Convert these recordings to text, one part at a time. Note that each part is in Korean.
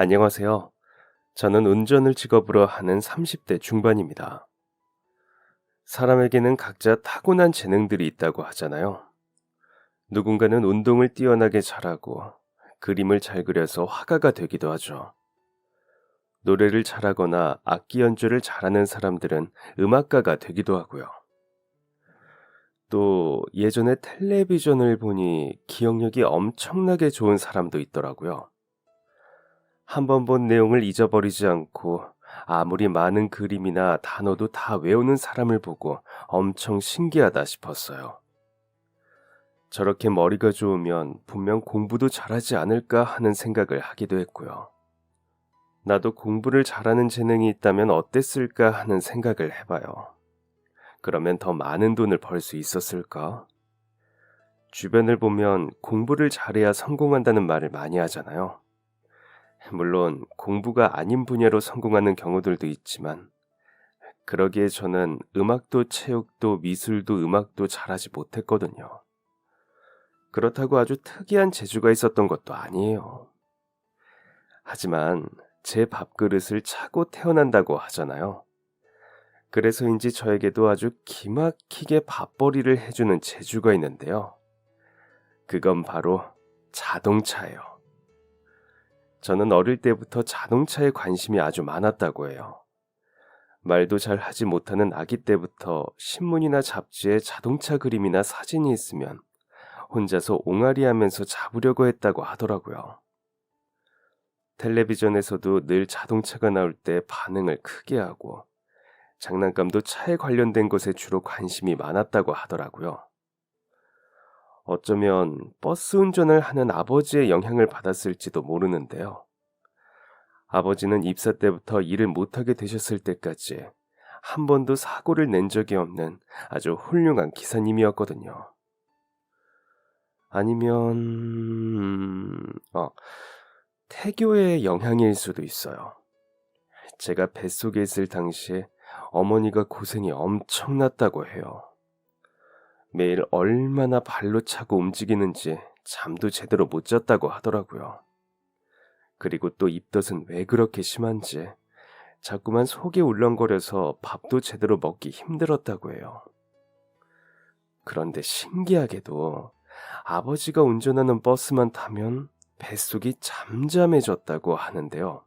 안녕하세요. 저는 운전을 직업으로 하는 30대 중반입니다. 사람에게는 각자 타고난 재능들이 있다고 하잖아요. 누군가는 운동을 뛰어나게 잘하고 그림을 잘 그려서 화가가 되기도 하죠. 노래를 잘하거나 악기 연주를 잘하는 사람들은 음악가가 되기도 하고요. 또 예전에 텔레비전을 보니 기억력이 엄청나게 좋은 사람도 있더라고요. 한 번 본 내용을 잊어버리지 않고 아무리 많은 그림이나 단어도 다 외우는 사람을 보고 엄청 신기하다 싶었어요. 저렇게 머리가 좋으면 분명 공부도 잘하지 않을까 하는 생각을 하기도 했고요. 나도 공부를 잘하는 재능이 있다면 어땠을까 하는 생각을 해봐요. 그러면 더 많은 돈을 벌 수 있었을까? 주변을 보면 공부를 잘해야 성공한다는 말을 많이 하잖아요. 물론 공부가 아닌 분야로 성공하는 경우들도 있지만 그러기에 저는 음악도 체육도 미술도 음악도 잘하지 못했거든요. 그렇다고 아주 특이한 재주가 있었던 것도 아니에요. 하지만 제 밥그릇을 차고 태어난다고 하잖아요. 그래서인지 저에게도 아주 기막히게 밥벌이를 해주는 재주가 있는데요. 그건 바로 자동차예요. 저는 어릴 때부터 자동차에 관심이 아주 많았다고 해요. 말도 잘 하지 못하는 아기 때부터 신문이나 잡지에 자동차 그림이나 사진이 있으면 혼자서 옹알이하면서 잡으려고 했다고 하더라고요. 텔레비전에서도 늘 자동차가 나올 때 반응을 크게 하고 장난감도 차에 관련된 것에 주로 관심이 많았다고 하더라고요. 어쩌면 버스 운전을 하는 아버지의 영향을 받았을지도 모르는데요. 아버지는 입사 때부터 일을 못하게 되셨을 때까지 한 번도 사고를 낸 적이 없는 아주 훌륭한 기사님이었거든요. 아니면 태교의 영향일 수도 있어요. 제가 뱃속에 있을 당시에 어머니가 고생이 엄청났다고 해요. 매일 얼마나 발로 차고 움직이는지 잠도 제대로 못 잤다고 하더라고요. 그리고 또 입덧은 왜 그렇게 심한지 자꾸만 속이 울렁거려서 밥도 제대로 먹기 힘들었다고 해요. 그런데 신기하게도 아버지가 운전하는 버스만 타면 뱃속이 잠잠해졌다고 하는데요.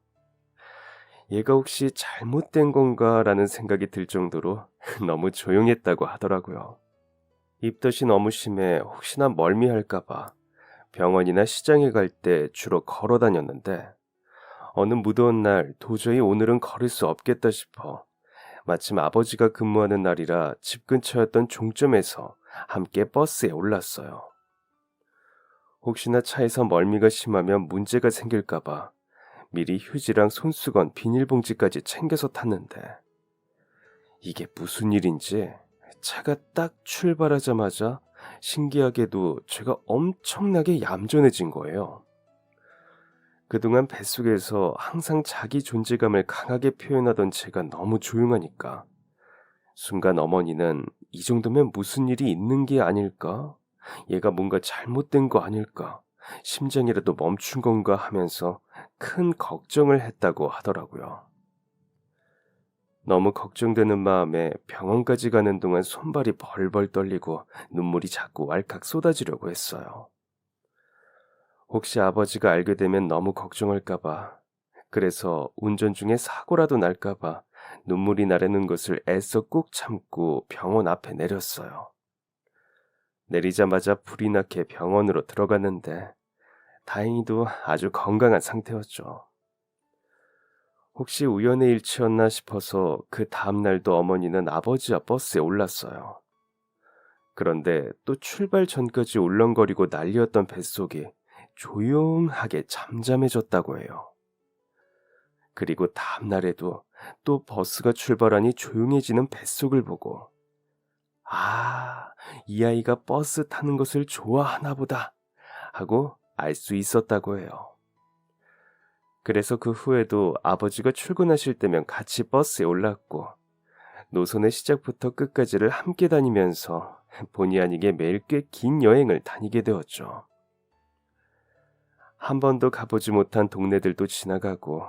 얘가 혹시 잘못된 건가라는 생각이 들 정도로 너무 조용했다고 하더라고요. 입덧이 너무 심해 혹시나 멀미할까봐 병원이나 시장에 갈 때 주로 걸어 다녔는데 어느 무더운 날 도저히 오늘은 걸을 수 없겠다 싶어 마침 아버지가 근무하는 날이라 집 근처였던 종점에서 함께 버스에 올랐어요. 혹시나 차에서 멀미가 심하면 문제가 생길까봐 미리 휴지랑 손수건, 비닐봉지까지 챙겨서 탔는데 이게 무슨 일인지 차가 딱 출발하자마자 신기하게도 제가 엄청나게 얌전해진 거예요. 그동안 뱃속에서 항상 자기 존재감을 강하게 표현하던 제가 너무 조용하니까 순간 어머니는 이 정도면 무슨 일이 있는 게 아닐까? 얘가 뭔가 잘못된 거 아닐까? 심장이라도 멈춘 건가 하면서 큰 걱정을 했다고 하더라고요. 너무 걱정되는 마음에 병원까지 가는 동안 손발이 벌벌 떨리고 눈물이 자꾸 왈칵 쏟아지려고 했어요. 혹시 아버지가 알게 되면 너무 걱정할까봐, 그래서 운전 중에 사고라도 날까봐 눈물이 나르는 것을 애써 꾹 참고 병원 앞에 내렸어요. 내리자마자 불이 나게 병원으로 들어갔는데 다행히도 아주 건강한 상태였죠. 혹시 우연의 일치였나 싶어서 그 다음날도 어머니는 아버지와 버스에 올랐어요. 그런데 또 출발 전까지 울렁거리고 난리였던 뱃속이 조용하게 잠잠해졌다고 해요. 그리고 다음날에도 또 버스가 출발하니 조용해지는 뱃속을 보고 아, 이 아이가 버스 타는 것을 좋아하나 보다 하고 알 수 있었다고 해요. 그래서 그 후에도 아버지가 출근하실 때면 같이 버스에 올랐고 노선의 시작부터 끝까지를 함께 다니면서 본의 아니게 매일 꽤 긴 여행을 다니게 되었죠. 한 번도 가보지 못한 동네들도 지나가고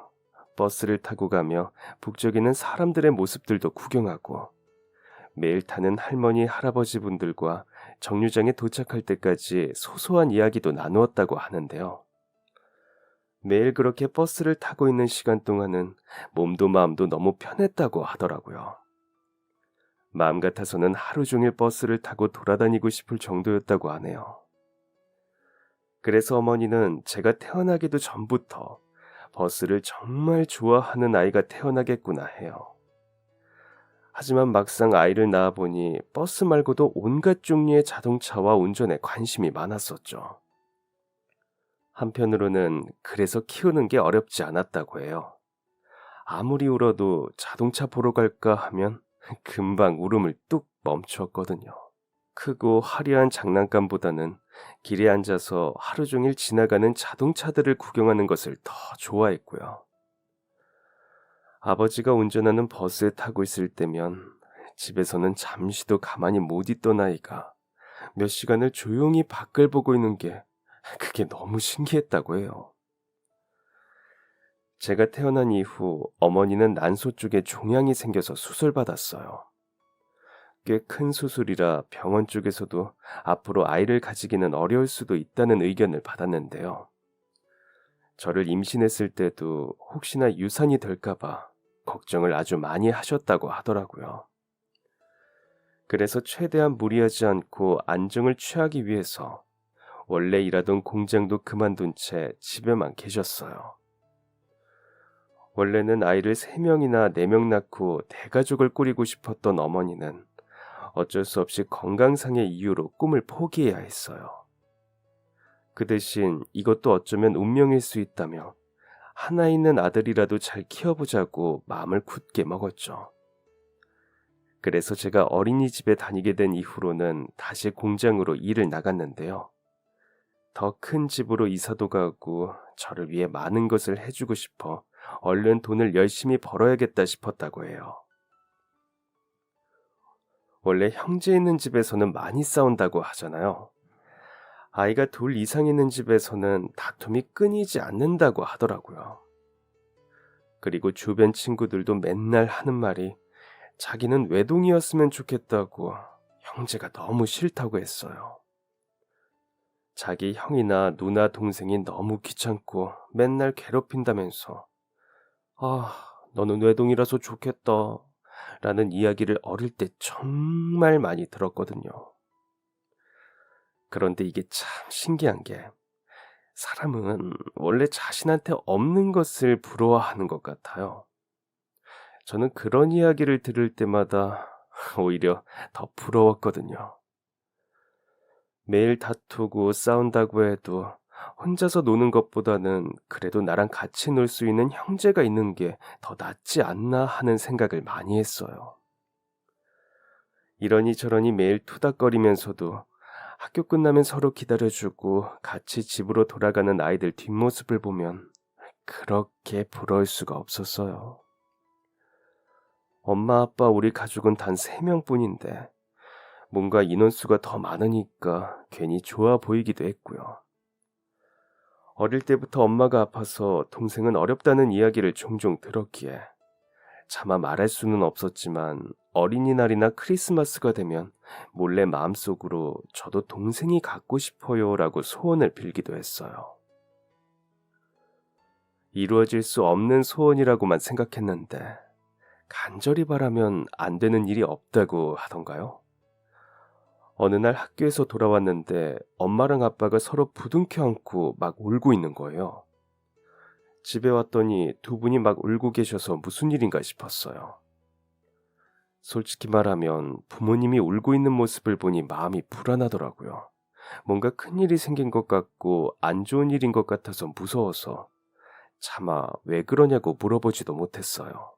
버스를 타고 가며 북적이는 사람들의 모습들도 구경하고 매일 타는 할머니, 할아버지 분들과 정류장에 도착할 때까지 소소한 이야기도 나누었다고 하는데요. 매일 그렇게 버스를 타고 있는 시간 동안은 몸도 마음도 너무 편했다고 하더라고요. 마음 같아서는 하루 종일 버스를 타고 돌아다니고 싶을 정도였다고 하네요. 그래서 어머니는 제가 태어나기도 전부터 버스를 정말 좋아하는 아이가 태어나겠구나 해요. 하지만 막상 아이를 낳아보니 버스 말고도 온갖 종류의 자동차와 운전에 관심이 많았었죠. 한편으로는 그래서 키우는 게 어렵지 않았다고 해요. 아무리 울어도 자동차 보러 갈까 하면 금방 울음을 뚝 멈추었거든요. 크고 화려한 장난감보다는 길에 앉아서 하루 종일 지나가는 자동차들을 구경하는 것을 더 좋아했고요. 아버지가 운전하는 버스에 타고 있을 때면 집에서는 잠시도 가만히 못 있던 아이가 몇 시간을 조용히 밖을 보고 있는 게 그게 너무 신기했다고 해요. 제가 태어난 이후 어머니는 난소 쪽에 종양이 생겨서 수술받았어요. 꽤 큰 수술이라 병원 쪽에서도 앞으로 아이를 가지기는 어려울 수도 있다는 의견을 받았는데요. 저를 임신했을 때도 혹시나 유산이 될까봐 걱정을 아주 많이 하셨다고 하더라고요. 그래서 최대한 무리하지 않고 안정을 취하기 위해서 원래 일하던 공장도 그만둔 채 집에만 계셨어요. 원래는 아이를 3명이나 4명 낳고 대가족을 꾸리고 싶었던 어머니는 어쩔 수 없이 건강상의 이유로 꿈을 포기해야 했어요. 그 대신 이것도 어쩌면 운명일 수 있다며 하나 있는 아들이라도 잘 키워보자고 마음을 굳게 먹었죠. 그래서 제가 어린이집에 다니게 된 이후로는 다시 공장으로 일을 나갔는데요. 더 큰 집으로 이사도 가고 저를 위해 많은 것을 해주고 싶어 얼른 돈을 열심히 벌어야겠다 싶었다고 해요. 원래 형제 있는 집에서는 많이 싸운다고 하잖아요. 아이가 둘 이상 있는 집에서는 다툼이 끊이지 않는다고 하더라고요. 그리고 주변 친구들도 맨날 하는 말이 자기는 외동이었으면 좋겠다고 형제가 너무 싫다고 했어요. 자기 형이나 누나 동생이 너무 귀찮고 맨날 괴롭힌다면서 너는 외동이라서 좋겠다 라는 이야기를 어릴 때 정말 많이 들었거든요. 그런데 이게 참 신기한 게 사람은 원래 자신한테 없는 것을 부러워하는 것 같아요. 저는 그런 이야기를 들을 때마다 오히려 더 부러웠거든요. 매일 다투고 싸운다고 해도 혼자서 노는 것보다는 그래도 나랑 같이 놀 수 있는 형제가 있는 게 더 낫지 않나 하는 생각을 많이 했어요. 이러니 저러니 매일 투닥거리면서도 학교 끝나면 서로 기다려주고 같이 집으로 돌아가는 아이들 뒷모습을 보면 그렇게 부러울 수가 없었어요. 엄마, 아빠, 우리 가족은 단 3명뿐인데 뭔가 인원수가 더 많으니까 괜히 좋아 보이기도 했고요. 어릴 때부터 엄마가 아파서 동생은 어렵다는 이야기를 종종 들었기에 차마 말할 수는 없었지만 어린이날이나 크리스마스가 되면 몰래 마음속으로 저도 동생이 갖고 싶어요 라고 소원을 빌기도 했어요. 이루어질 수 없는 소원이라고만 생각했는데 간절히 바라면 안 되는 일이 없다고 하던가요? 어느 날 학교에서 돌아왔는데 엄마랑 아빠가 서로 부둥켜 안고 막 울고 있는 거예요. 집에 왔더니 두 분이 막 울고 계셔서 무슨 일인가 싶었어요. 솔직히 말하면 부모님이 울고 있는 모습을 보니 마음이 불안하더라고요. 뭔가 큰일이 생긴 것 같고 안 좋은 일인 것 같아서 무서워서 차마 왜 그러냐고 물어보지도 못했어요.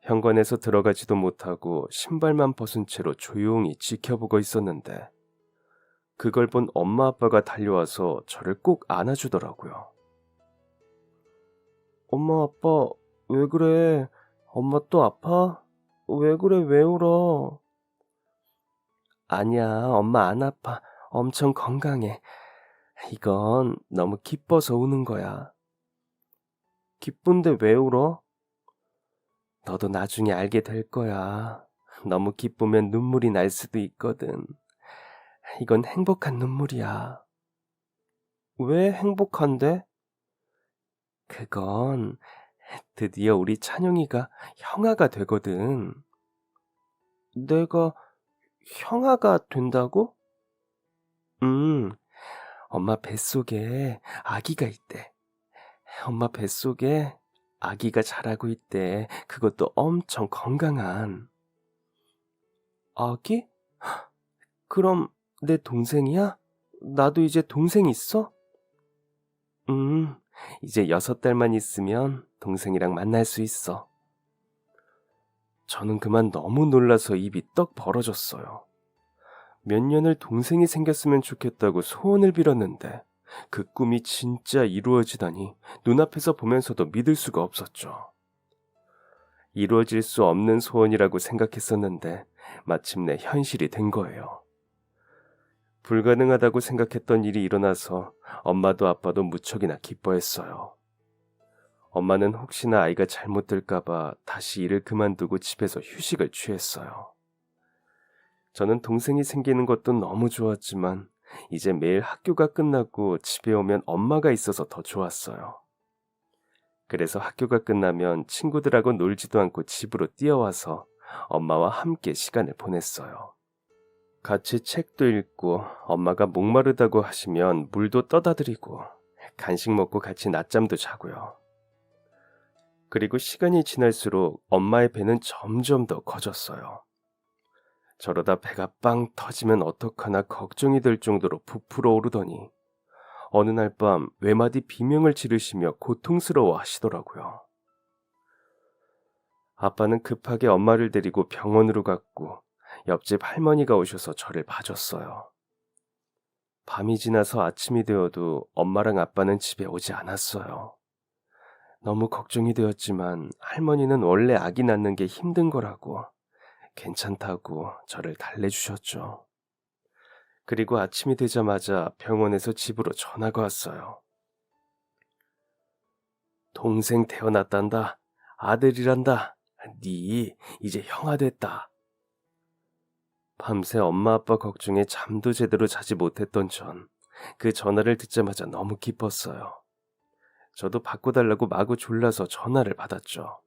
현관에서 들어가지도 못하고 신발만 벗은 채로 조용히 지켜보고 있었는데 그걸 본 엄마 아빠가 달려와서 저를 꼭 안아주더라고요. 엄마 아빠 왜 그래? 엄마 또 아파? 왜 그래 왜 울어? 아니야 엄마 안 아파. 엄청 건강해. 이건 너무 기뻐서 우는 거야. 기쁜데 왜 울어? 너도 나중에 알게 될 거야. 너무 기쁘면 눈물이 날 수도 있거든. 이건 행복한 눈물이야. 왜 행복한데? 그건 드디어 우리 찬영이가 형아가 되거든. 내가 형아가 된다고? 응, 엄마 뱃속에 아기가 있대. 엄마 뱃속에 아기가 자라고 있대. 그것도 엄청 건강한. 아기? 그럼 내 동생이야? 나도 이제 동생 있어? 음, 이제 6달만 있으면 동생이랑 만날 수 있어. 저는 그만 너무 놀라서 입이 떡 벌어졌어요. 몇 년을 동생이 생겼으면 좋겠다고 소원을 빌었는데 그 꿈이 진짜 이루어지다니 눈앞에서 보면서도 믿을 수가 없었죠. 이루어질 수 없는 소원이라고 생각했었는데 마침내 현실이 된 거예요. 불가능하다고 생각했던 일이 일어나서 엄마도 아빠도 무척이나 기뻐했어요. 엄마는 혹시나 아이가 잘못될까봐 다시 일을 그만두고 집에서 휴식을 취했어요. 저는 동생이 생기는 것도 너무 좋았지만 이제 매일 학교가 끝나고 집에 오면 엄마가 있어서 더 좋았어요. 그래서 학교가 끝나면 친구들하고 놀지도 않고 집으로 뛰어와서 엄마와 함께 시간을 보냈어요. 같이 책도 읽고 엄마가 목마르다고 하시면 물도 떠다 드리고 간식 먹고 같이 낮잠도 자고요. 그리고 시간이 지날수록 엄마의 배는 점점 더 커졌어요. 저러다 배가 빵 터지면 어떡하나 걱정이 될 정도로 부풀어 오르더니 어느 날 밤 외마디 비명을 지르시며 고통스러워 하시더라고요. 아빠는 급하게 엄마를 데리고 병원으로 갔고 옆집 할머니가 오셔서 저를 봐줬어요. 밤이 지나서 아침이 되어도 엄마랑 아빠는 집에 오지 않았어요. 너무 걱정이 되었지만 할머니는 원래 아기 낳는 게 힘든 거라고 괜찮다고 저를 달래주셨죠. 그리고 아침이 되자마자 병원에서 집으로 전화가 왔어요. 동생 태어났단다. 아들이란다. 네 이제 형아 됐다. 밤새 엄마 아빠 걱정에 잠도 제대로 자지 못했던 전 그 전화를 듣자마자 너무 기뻤어요. 저도 바꿔달라고 마구 졸라서 전화를 받았죠.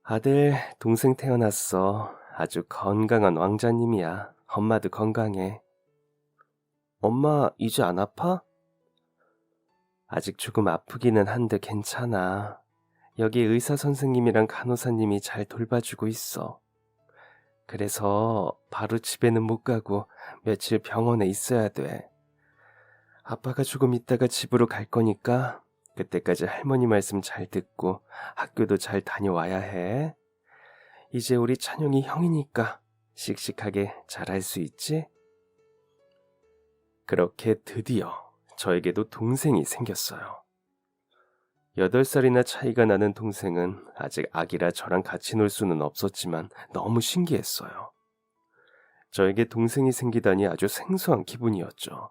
아들, 동생 태어났어. 아주 건강한 왕자님이야. 엄마도 건강해. 엄마, 이제 안 아파? 아직 조금 아프기는 한데 괜찮아. 여기 의사 선생님이랑 간호사님이 잘 돌봐주고 있어. 그래서 바로 집에는 못 가고 며칠 병원에 있어야 돼. 아빠가 조금 있다가 집으로 갈 거니까 그때까지 할머니 말씀 잘 듣고 학교도 잘 다녀와야 해. 이제 우리 찬용이 형이니까 씩씩하게 잘할 수 있지? 그렇게 드디어 저에게도 동생이 생겼어요. 8살이나 차이가 나는 동생은 아직 아기라 저랑 같이 놀 수는 없었지만 너무 신기했어요. 저에게 동생이 생기다니 아주 생소한 기분이었죠.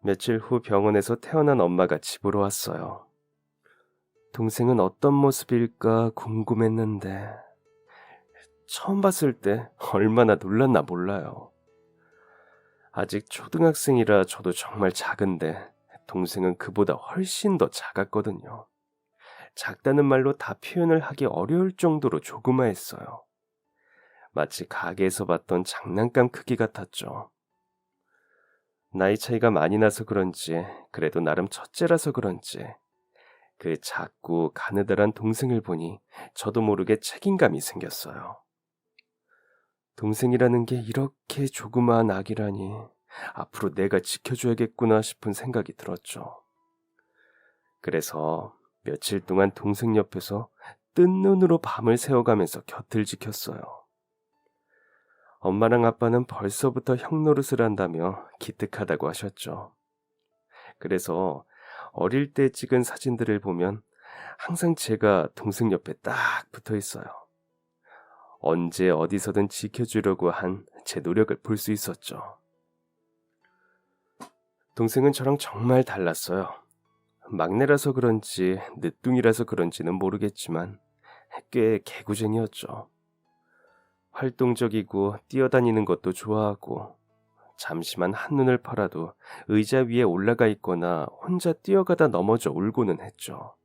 며칠 후 병원에서 태어난 엄마가 집으로 왔어요. 동생은 어떤 모습일까 궁금했는데 처음 봤을 때 얼마나 놀랐나 몰라요. 아직 초등학생이라 저도 정말 작은데 동생은 그보다 훨씬 더 작았거든요. 작다는 말로 다 표현을 하기 어려울 정도로 조그마했어요. 마치 가게에서 봤던 장난감 크기 같았죠. 나이 차이가 많이 나서 그런지 그래도 나름 첫째라서 그런지 그 작고 가느다란 동생을 보니 저도 모르게 책임감이 생겼어요. 동생이라는 게 이렇게 조그마한 아기라니 앞으로 내가 지켜줘야겠구나 싶은 생각이 들었죠. 그래서 며칠 동안 동생 옆에서 뜬 눈으로 밤을 새워가면서 곁을 지켰어요. 엄마랑 아빠는 벌써부터 형 노릇을 한다며 기특하다고 하셨죠. 그래서 어릴 때 찍은 사진들을 보면 항상 제가 동생 옆에 딱 붙어 있어요. 언제 어디서든 지켜주려고 한 제 노력을 볼 수 있었죠. 동생은 저랑 정말 달랐어요. 막내라서 그런지 늦둥이라서 그런지는 모르겠지만 꽤 개구쟁이였죠. 활동적이고 뛰어다니는 것도 좋아하고 잠시만 한눈을 팔아도 의자 위에 올라가 있거나 혼자 뛰어가다 넘어져 울고는 했죠.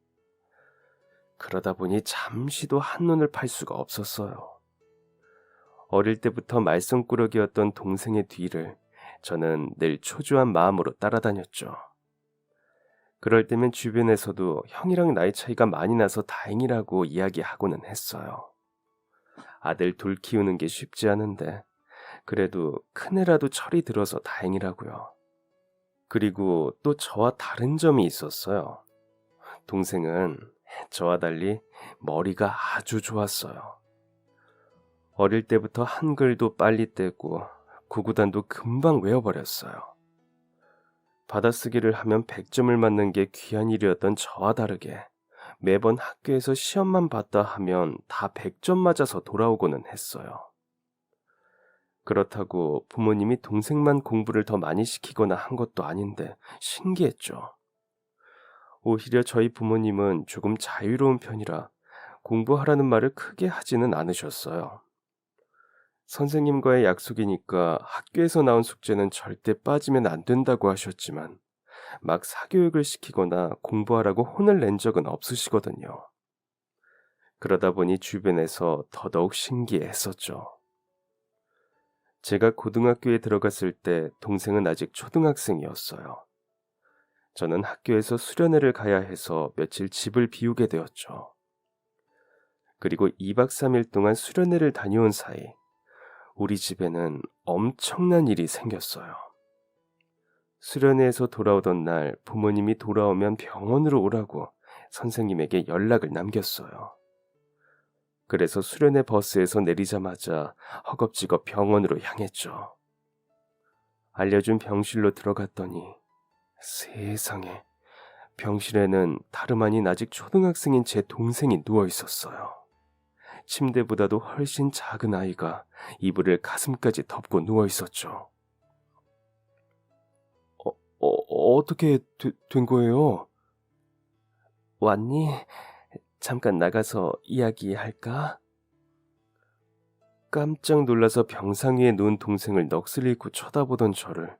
그러다 보니 잠시도 한눈을 팔 수가 없었어요. 어릴 때부터 말썽꾸러기였던 동생의 뒤를 저는 늘 초조한 마음으로 따라다녔죠. 그럴 때면 주변에서도 형이랑 나이 차이가 많이 나서 다행이라고 이야기하고는 했어요. 아들 둘 키우는 게 쉽지 않은데 그래도 큰애라도 철이 들어서 다행이라고요. 그리고 또 저와 다른 점이 있었어요. 동생은 저와 달리 머리가 아주 좋았어요. 어릴 때부터 한글도 빨리 떼고 구구단도 금방 외워버렸어요. 받아쓰기를 하면 100점을 맞는 게 귀한 일이었던 저와 다르게 매번 학교에서 시험만 봤다 하면 다 100점 맞아서 돌아오고는 했어요. 그렇다고 부모님이 동생만 공부를 더 많이 시키거나 한 것도 아닌데 신기했죠. 오히려 저희 부모님은 조금 자유로운 편이라 공부하라는 말을 크게 하지는 않으셨어요. 선생님과의 약속이니까 학교에서 나온 숙제는 절대 빠지면 안 된다고 하셨지만 막 사교육을 시키거나 공부하라고 혼을 낸 적은 없으시거든요. 그러다 보니 주변에서 더더욱 신기해했었죠. 제가 고등학교에 들어갔을 때 동생은 아직 초등학생이었어요. 저는 학교에서 수련회를 가야 해서 며칠 집을 비우게 되었죠. 그리고 2박 3일 동안 수련회를 다녀온 사이 우리 집에는 엄청난 일이 생겼어요. 수련회에서 돌아오던 날 부모님이 돌아오면 병원으로 오라고 선생님에게 연락을 남겼어요. 그래서 수련회 버스에서 내리자마자 허겁지겁 병원으로 향했죠. 알려준 병실로 들어갔더니 세상에, 병실에는 다름 아닌 아직 초등학생인 제 동생이 누워 있었어요. 침대보다도 훨씬 작은 아이가 이불을 가슴까지 덮고 누워 있었죠. 어떻게 된 거예요? 왔니? 잠깐 나가서 이야기할까? 깜짝 놀라서 병상 위에 누운 동생을 넋을 잃고 쳐다보던 저를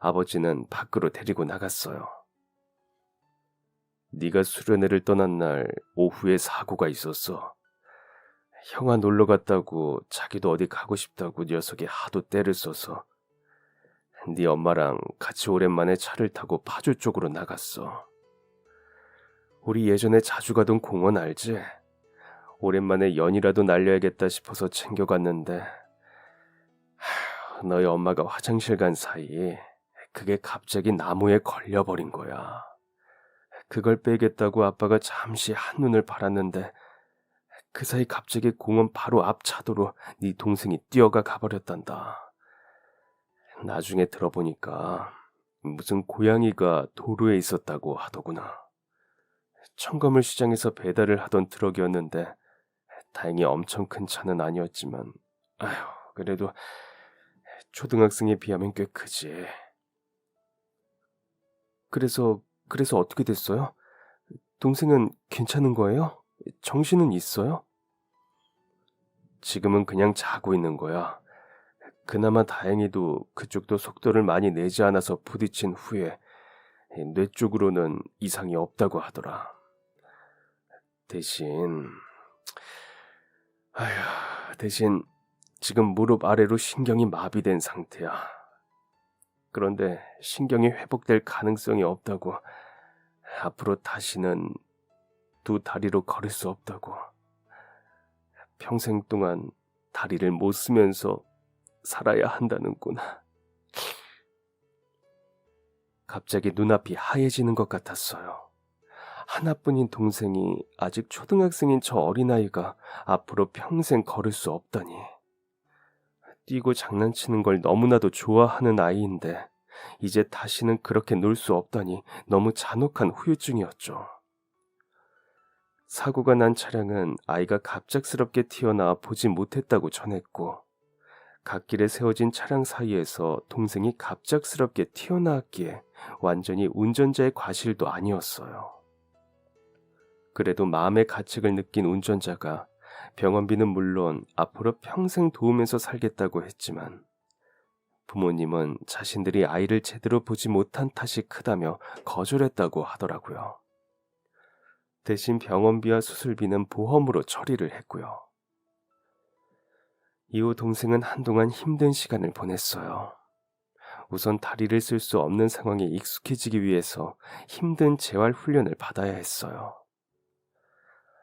아버지는 밖으로 데리고 나갔어요. 네가 수련회를 떠난 날 오후에 사고가 있었어. 형아 놀러 갔다고 자기도 어디 가고 싶다고 녀석이 하도 떼를 써서 네 엄마랑 같이 오랜만에 차를 타고 파주 쪽으로 나갔어. 우리 예전에 자주 가던 공원 알지? 오랜만에 연이라도 날려야겠다 싶어서 챙겨갔는데 너희 엄마가 화장실 간 사이 그게 갑자기 나무에 걸려버린 거야. 그걸 빼겠다고 아빠가 잠시 한눈을 팔았는데 그 사이 갑자기 공원 바로 앞 차도로 네 동생이 뛰어가 가버렸단다. 나중에 들어보니까 무슨 고양이가 도로에 있었다고 하더구나. 청거물 시장에서 배달을 하던 트럭이었는데 다행히 엄청 큰 차는 아니었지만 그래도 초등학생에 비하면 꽤 크지. 그래서 어떻게 됐어요? 동생은 괜찮은 거예요? 정신은 있어요? 지금은 그냥 자고 있는 거야. 그나마 다행히도 그쪽도 속도를 많이 내지 않아서 부딪힌 후에 뇌 쪽으로는 이상이 없다고 하더라. 대신 지금 무릎 아래로 신경이 마비된 상태야. 그런데 신경이 회복될 가능성이 없다고. 앞으로 다시는 두 다리로 걸을 수 없다고. 평생 동안 다리를 못 쓰면서 살아야 한다는구나. 갑자기 눈앞이 하얘지는 것 같았어요. 하나뿐인 동생이 아직 초등학생인 저 어린아이가 앞으로 평생 걸을 수 없다니. 뛰고 장난치는 걸 너무나도 좋아하는 아이인데 이제 다시는 그렇게 놀 수 없다니 너무 잔혹한 후유증이었죠. 사고가 난 차량은 아이가 갑작스럽게 튀어나와 보지 못했다고 전했고 갓길에 세워진 차량 사이에서 동생이 갑작스럽게 튀어나왔기에 완전히 운전자의 과실도 아니었어요. 그래도 마음의 가책을 느낀 운전자가 병원비는 물론 앞으로 평생 도우면서 살겠다고 했지만 부모님은 자신들이 아이를 제대로 보지 못한 탓이 크다며 거절했다고 하더라고요. 대신 병원비와 수술비는 보험으로 처리를 했고요. 이후 동생은 한동안 힘든 시간을 보냈어요. 우선 다리를 쓸 수 없는 상황에 익숙해지기 위해서 힘든 재활 훈련을 받아야 했어요.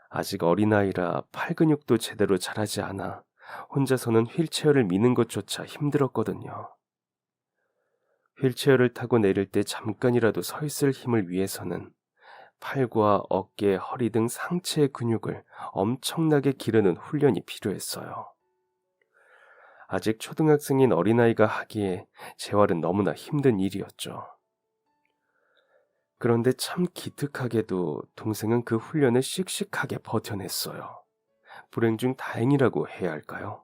아직 어린아이라 팔 근육도 제대로 자라지 않아 혼자서는 휠체어를 미는 것조차 힘들었거든요. 휠체어를 타고 내릴 때 잠깐이라도 서 있을 힘을 위해서는 팔과 어깨, 허리 등 상체의 근육을 엄청나게 기르는 훈련이 필요했어요. 아직 초등학생인 어린아이가 하기에 재활은 너무나 힘든 일이었죠. 그런데 참 기특하게도 동생은 그 훈련을 씩씩하게 버텨냈어요. 불행 중 다행이라고 해야 할까요?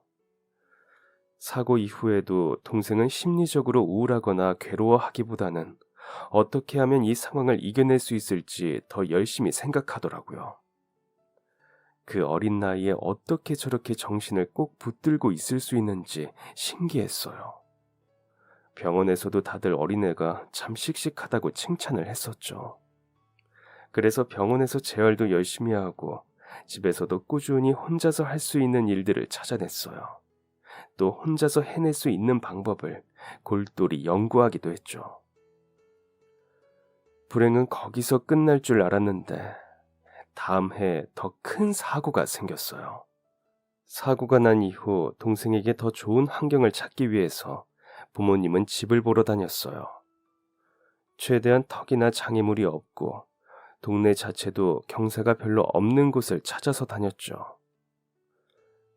사고 이후에도 동생은 심리적으로 우울하거나 괴로워하기보다는 어떻게 하면 이 상황을 이겨낼 수 있을지 더 열심히 생각하더라고요. 그 어린 나이에 어떻게 저렇게 정신을 꼭 붙들고 있을 수 있는지 신기했어요. 병원에서도 다들 어린애가 참 씩씩하다고 칭찬을 했었죠. 그래서 병원에서 재활도 열심히 하고 집에서도 꾸준히 혼자서 할 수 있는 일들을 찾아냈어요. 또 혼자서 해낼 수 있는 방법을 골똘히 연구하기도 했죠. 불행은 거기서 끝날 줄 알았는데 다음 해 더 큰 사고가 생겼어요. 사고가 난 이후 동생에게 더 좋은 환경을 찾기 위해서 부모님은 집을 보러 다녔어요. 최대한 턱이나 장애물이 없고 동네 자체도 경사가 별로 없는 곳을 찾아서 다녔죠.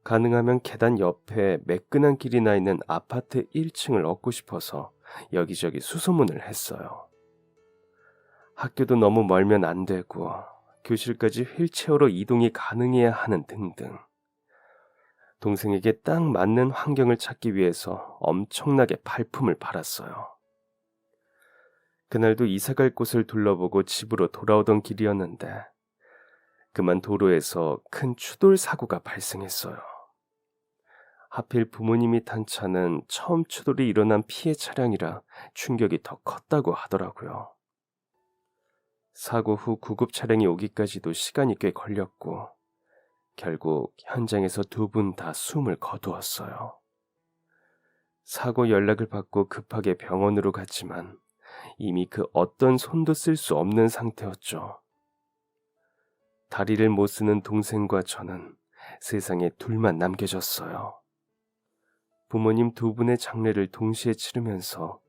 가능하면 계단 옆에 매끈한 길이 나 있는 아파트 1층을 얻고 싶어서 여기저기 수소문을 했어요. 학교도 너무 멀면 안 되고 교실까지 휠체어로 이동이 가능해야 하는 등등. 동생에게 딱 맞는 환경을 찾기 위해서 엄청나게 발품을 팔았어요. 그날도 이사갈 곳을 둘러보고 집으로 돌아오던 길이었는데 그만 도로에서 큰 추돌 사고가 발생했어요. 하필 부모님이 탄 차는 처음 추돌이 일어난 피해 차량이라 충격이 더 컸다고 하더라고요. 사고 후 구급 차량이 오기까지도 시간이 꽤 걸렸고 결국 현장에서 두 분 다 숨을 거두었어요. 사고 연락을 받고 급하게 병원으로 갔지만 이미 그 어떤 손도 쓸 수 없는 상태였죠. 다리를 못 쓰는 동생과 저는 세상에 둘만 남겨졌어요. 부모님 두 분의 장례를 동시에 치르면서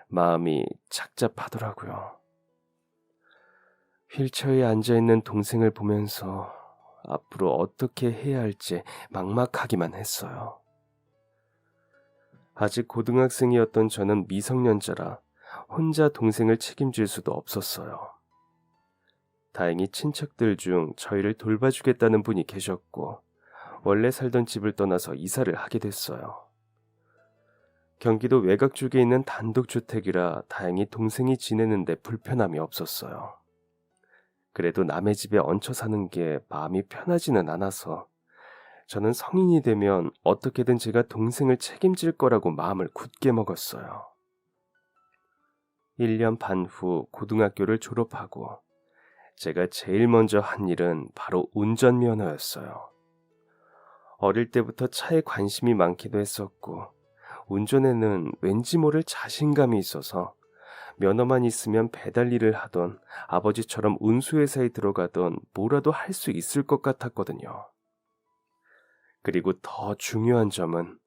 마음이 착잡하더라고요. 휠체어에 앉아있는 동생을 보면서 앞으로 어떻게 해야 할지 막막하기만 했어요. 아직 고등학생이었던 저는 미성년자라 혼자 동생을 책임질 수도 없었어요. 다행히 친척들 중 저희를 돌봐주겠다는 분이 계셨고 원래 살던 집을 떠나서 이사를 하게 됐어요. 경기도 외곽 쪽에 있는 단독주택이라 다행히 동생이 지내는데 불편함이 없었어요. 그래도 남의 집에 얹혀 사는 게 마음이 편하지는 않아서 저는 성인이 되면 어떻게든 제가 동생을 책임질 거라고 마음을 굳게 먹었어요. 1년 반 후 고등학교를 졸업하고 제가 제일 먼저 한 일은 바로 운전면허였어요. 어릴 때부터 차에 관심이 많기도 했었고 운전에는 왠지 모를 자신감이 있어서 면허만 있으면 배달 일을 하던 아버지처럼 운수회사에 들어가던 뭐라도 할 수 있을 것 같았거든요. 그리고 더 중요한 점은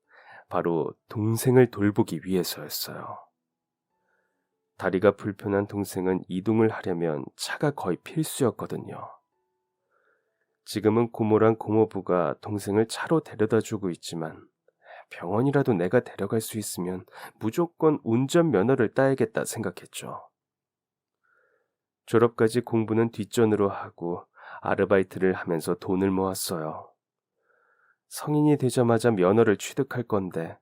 바로 동생을 돌보기 위해서였어요. 다리가 불편한 동생은 이동을 하려면 차가 거의 필수였거든요. 지금은 고모랑 고모부가 동생을 차로 데려다 주고 있지만 병원이라도 내가 데려갈 수 있으면 무조건 운전면허를 따야겠다 생각했죠. 졸업까지 공부는 뒷전으로 하고 아르바이트를 하면서 돈을 모았어요. 성인이 되자마자 면허를 취득할 건데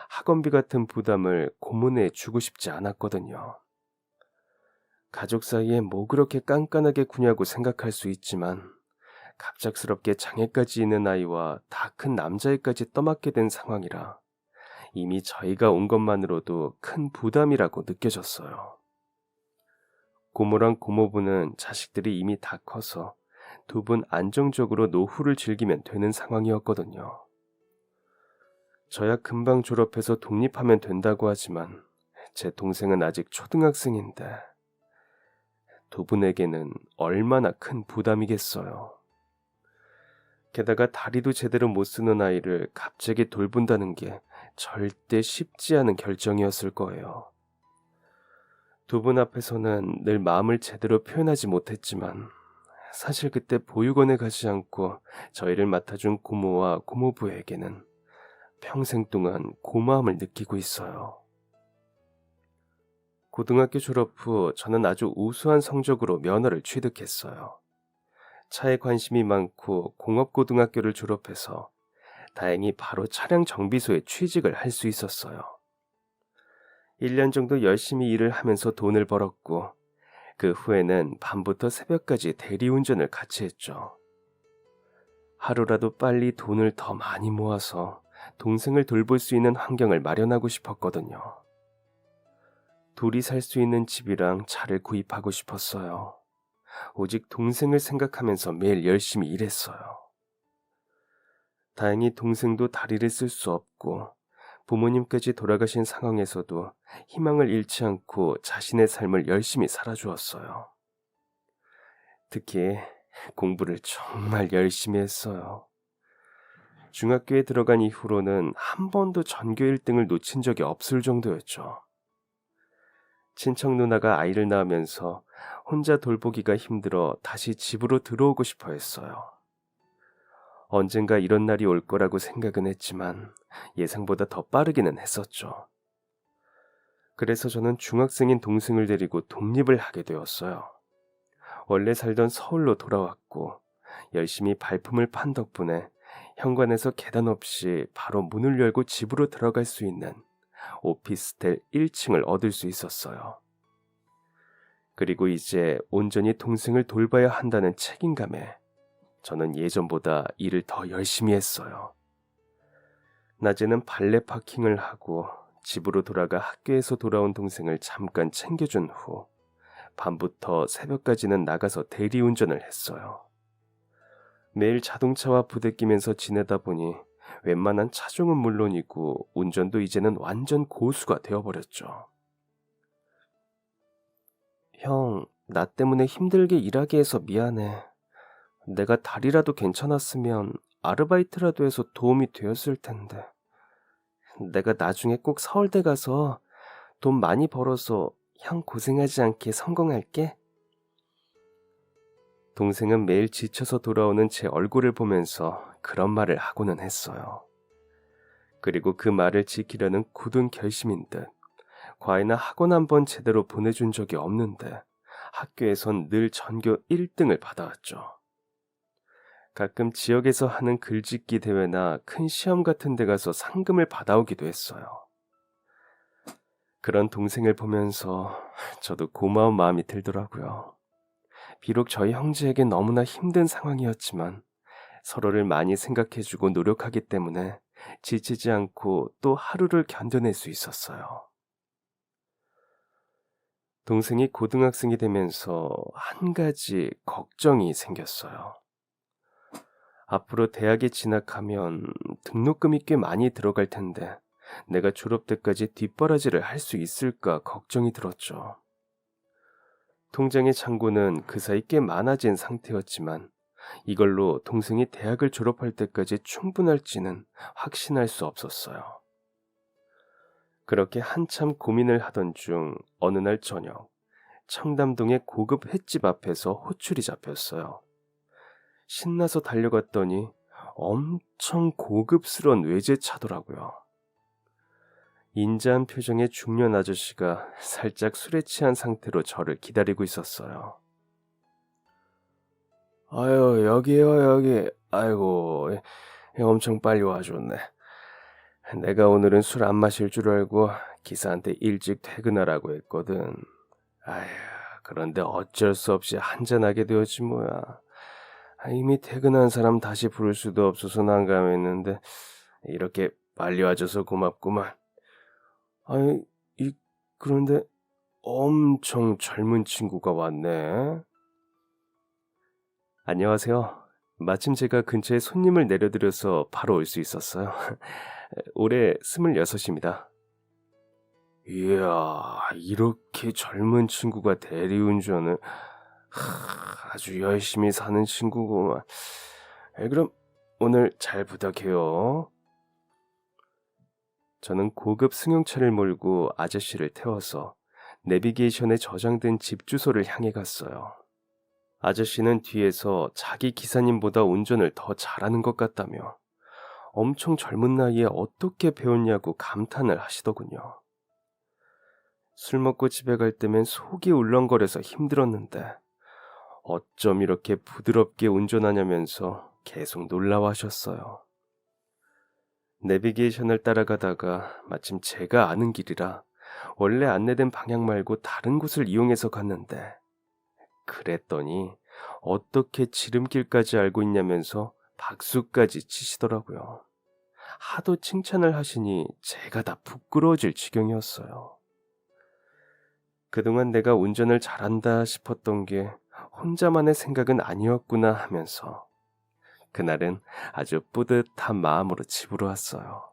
학원비 같은 부담을 고모네에 주고 싶지 않았거든요. 가족 사이에 뭐 그렇게 깐깐하게 구냐고 생각할 수 있지만 갑작스럽게 장애까지 있는 아이와 다 큰 남자애까지 떠맡게 된 상황이라 이미 저희가 온 것만으로도 큰 부담이라고 느껴졌어요. 고모랑 고모부는 자식들이 이미 다 커서 두 분 안정적으로 노후를 즐기면 되는 상황이었거든요. 저야 금방 졸업해서 독립하면 된다고 하지만 제 동생은 아직 초등학생인데 두 분에게는 얼마나 큰 부담이겠어요. 게다가 다리도 제대로 못 쓰는 아이를 갑자기 돌본다는 게 절대 쉽지 않은 결정이었을 거예요. 두 분 앞에서는 늘 마음을 제대로 표현하지 못했지만 사실 그때 보육원에 가지 않고 저희를 맡아준 고모와 고모부에게는 평생 동안 고마움을 느끼고 있어요. 고등학교 졸업 후 저는 아주 우수한 성적으로 면허를 취득했어요. 차에 관심이 많고 공업고등학교를 졸업해서 다행히 바로 차량 정비소에 취직을 할 수 있었어요. 1년 정도 열심히 일을 하면서 돈을 벌었고 그 후에는 밤부터 새벽까지 대리운전을 같이 했죠. 하루라도 빨리 돈을 더 많이 모아서 동생을 돌볼 수 있는 환경을 마련하고 싶었거든요. 둘이 살 수 있는 집이랑 차를 구입하고 싶었어요. 오직 동생을 생각하면서 매일 열심히 일했어요. 다행히 동생도 다리를 쓸 수 없고 부모님까지 돌아가신 상황에서도 희망을 잃지 않고 자신의 삶을 열심히 살아주었어요. 특히 공부를 정말 열심히 했어요. 중학교에 들어간 이후로는 한 번도 전교 1등을 놓친 적이 없을 정도였죠. 친척 누나가 아이를 낳으면서 혼자 돌보기가 힘들어 다시 집으로 들어오고 싶어 했어요. 언젠가 이런 날이 올 거라고 생각은 했지만 예상보다 더 빠르기는 했었죠. 그래서 저는 중학생인 동생을 데리고 독립을 하게 되었어요. 원래 살던 서울로 돌아왔고 열심히 발품을 판 덕분에 현관에서 계단 없이 바로 문을 열고 집으로 들어갈 수 있는 오피스텔 1층을 얻을 수 있었어요. 그리고 이제 온전히 동생을 돌봐야 한다는 책임감에 저는 예전보다 일을 더 열심히 했어요. 낮에는 발레 파킹을 하고 집으로 돌아가 학교에서 돌아온 동생을 잠깐 챙겨준 후 밤부터 새벽까지는 나가서 대리운전을 했어요. 매일 자동차와 부대끼면서 지내다 보니 웬만한 차종은 물론이고 운전도 이제는 완전 고수가 되어버렸죠. 형, 나 때문에 힘들게 일하게 해서 미안해. 내가 다리라도 괜찮았으면 아르바이트라도 해서 도움이 되었을 텐데. 내가 나중에 꼭 서울대 가서 돈 많이 벌어서 형 고생하지 않게 성공할게. 동생은 매일 지쳐서 돌아오는 제 얼굴을 보면서 그런 말을 하고는 했어요. 그리고 그 말을 지키려는 굳은 결심인 듯 과외나 학원 한번 제대로 보내준 적이 없는데 학교에선 늘 전교 1등을 받아왔죠. 가끔 지역에서 하는 글짓기 대회나 큰 시험 같은 데 가서 상금을 받아오기도 했어요. 그런 동생을 보면서 저도 고마운 마음이 들더라고요. 비록 저희 형제에게 너무나 힘든 상황이었지만 서로를 많이 생각해주고 노력하기 때문에 지치지 않고 또 하루를 견뎌낼 수 있었어요. 동생이 고등학생이 되면서 한 가지 걱정이 생겼어요. 앞으로 대학에 진학하면 등록금이 꽤 많이 들어갈 텐데 내가 졸업 때까지 뒷바라지를 할 수 있을까 걱정이 들었죠. 통장의 잔고는 그 사이 꽤 많아진 상태였지만 이걸로 동생이 대학을 졸업할 때까지 충분할지는 확신할 수 없었어요. 그렇게 한참 고민을 하던 중 어느 날 저녁 청담동의 고급 횟집 앞에서 호출이 잡혔어요. 신나서 달려갔더니 엄청 고급스러운 외제차더라고요. 인자한 표정의 중년 아저씨가 살짝 술에 취한 상태로 저를 기다리고 있었어요. 아유, 여기요, 여기. 아이고, 엄청 빨리 와줬네. 내가 오늘은 술 안 마실 줄 알고 기사한테 일찍 퇴근하라고 했거든. 아휴, 그런데 어쩔 수 없이 한잔하게 되었지 뭐야. 이미 퇴근한 사람 다시 부를 수도 없어서 난감했는데 이렇게 빨리 와줘서 고맙구만. 아니, 이 그런데 엄청 젊은 친구가 왔네. 안녕하세요. 마침 제가 근처에 손님을 내려드려서 바로 올 수 있었어요. 올해 26입니다. 이야, 이렇게 젊은 친구가 대리운전을 아주 열심히 사는 친구구만. 그럼 오늘 잘 부탁해요. 저는 고급 승용차를 몰고 아저씨를 태워서 내비게이션에 저장된 집 주소를 향해 갔어요. 아저씨는 뒤에서 자기 기사님보다 운전을 더 잘하는 것 같다며 엄청 젊은 나이에 어떻게 배웠냐고 감탄을 하시더군요. 술 먹고 집에 갈 때면 속이 울렁거려서 힘들었는데 어쩜 이렇게 부드럽게 운전하냐면서 계속 놀라워하셨어요. 내비게이션을 따라가다가 마침 제가 아는 길이라 원래 안내된 방향 말고 다른 곳을 이용해서 갔는데 그랬더니 어떻게 지름길까지 알고 있냐면서 박수까지 치시더라고요. 하도 칭찬을 하시니 제가 다 부끄러워질 지경이었어요. 그동안 내가 운전을 잘한다 싶었던 게 혼자만의 생각은 아니었구나 하면서 그날은 아주 뿌듯한 마음으로 집으로 왔어요.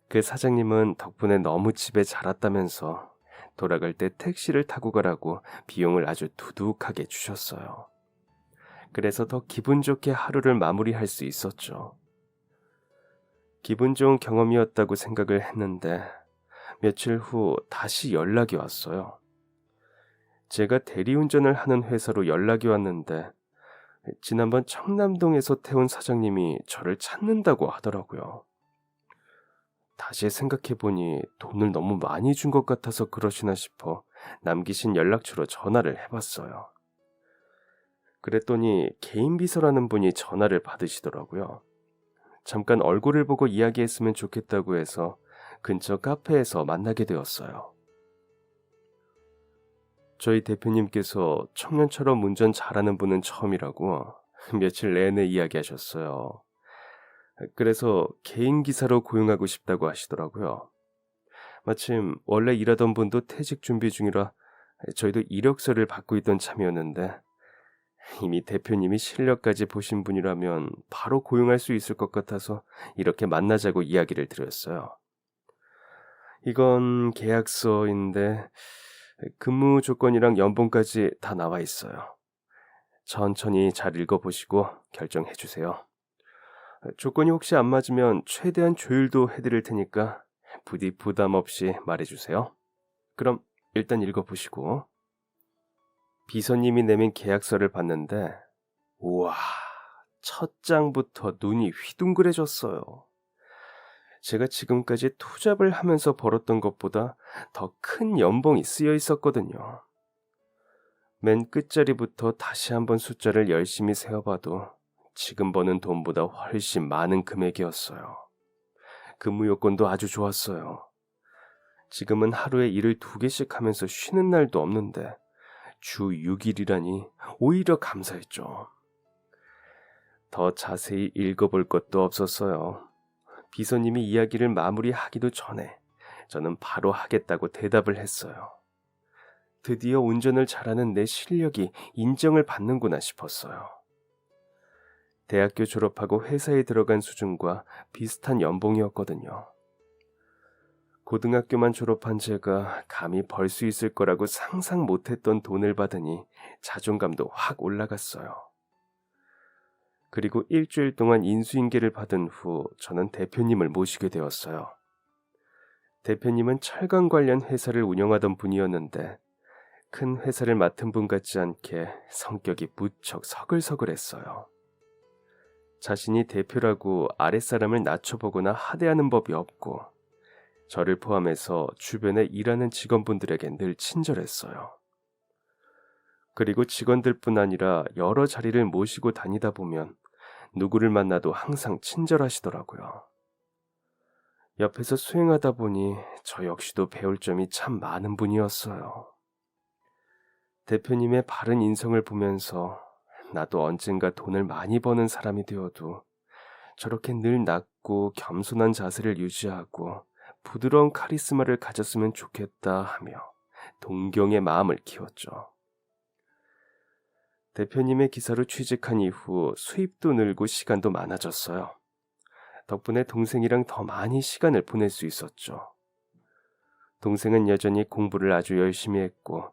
그 사장님은 덕분에 너무 집에 잘 왔다면서 돌아갈 때 택시를 타고 가라고 비용을 아주 두둑하게 주셨어요. 그래서 더 기분 좋게 하루를 마무리할 수 있었죠. 기분 좋은 경험이었다고 생각을 했는데 며칠 후 다시 연락이 왔어요. 제가 대리운전을 하는 회사로 연락이 왔는데 지난번 청남동에서 태운 사장님이 저를 찾는다고 하더라고요. 다시 생각해보니 돈을 너무 많이 준 것 같아서 그러시나 싶어 남기신 연락처로 전화를 해봤어요. 그랬더니 개인 비서라는 분이 전화를 받으시더라고요. 잠깐 얼굴을 보고 이야기했으면 좋겠다고 해서 근처 카페에서 만나게 되었어요. 저희 대표님께서 청년처럼 운전 잘하는 분은 처음이라고 며칠 내내 이야기하셨어요. 그래서 개인 기사로 고용하고 싶다고 하시더라고요. 마침 원래 일하던 분도 퇴직 준비 중이라 저희도 이력서를 받고 있던 참이었는데 이미 대표님이 실력까지 보신 분이라면 바로 고용할 수 있을 것 같아서 이렇게 만나자고 이야기를 드렸어요. 이건 계약서인데 근무 조건이랑 연봉까지 다 나와 있어요. 천천히 잘 읽어보시고 결정해 주세요. 조건이 혹시 안 맞으면 최대한 조율도 해드릴 테니까 부디 부담 없이 말해주세요. 그럼 일단 읽어보시고. 비서님이 내민 계약서를 봤는데 우와, 첫 장부터 눈이 휘둥그레졌어요. 제가 지금까지 투잡을 하면서 벌었던 것보다 더 큰 연봉이 쓰여 있었거든요. 맨 끝자리부터 다시 한번 숫자를 열심히 세어봐도 지금 버는 돈보다 훨씬 많은 금액이었어요. 근무 요건도 아주 좋았어요. 지금은 하루에 일을 2개씩 하면서 쉬는 날도 없는데 주 6일이라니 오히려 감사했죠. 더 자세히 읽어볼 것도 없었어요. 비서님이 이야기를 마무리하기도 전에 저는 바로 하겠다고 대답을 했어요. 드디어 운전을 잘하는 내 실력이 인정을 받는구나 싶었어요. 대학교 졸업하고 회사에 들어간 수준과 비슷한 연봉이었거든요. 고등학교만 졸업한 제가 감히 벌 수 있을 거라고 상상 못했던 돈을 받으니 자존감도 확 올라갔어요. 그리고 일주일 동안 인수인계를 받은 후 저는 대표님을 모시게 되었어요. 대표님은 철강 관련 회사를 운영하던 분이었는데 큰 회사를 맡은 분 같지 않게 성격이 무척 서글서글했어요. 자신이 대표라고 아랫사람을 낮춰보거나 하대하는 법이 없고 저를 포함해서 주변에 일하는 직원분들에게 늘 친절했어요. 그리고 직원들뿐 아니라 여러 자리를 모시고 다니다 보면 누구를 만나도 항상 친절하시더라고요. 옆에서 수행하다 보니 저 역시도 배울 점이 참 많은 분이었어요. 대표님의 바른 인성을 보면서 나도 언젠가 돈을 많이 버는 사람이 되어도 저렇게 늘 낮고 겸손한 자세를 유지하고 부드러운 카리스마를 가졌으면 좋겠다 하며 동경의 마음을 키웠죠. 대표님의 기사로 취직한 이후 수입도 늘고 시간도 많아졌어요. 덕분에 동생이랑 더 많이 시간을 보낼 수 있었죠. 동생은 여전히 공부를 아주 열심히 했고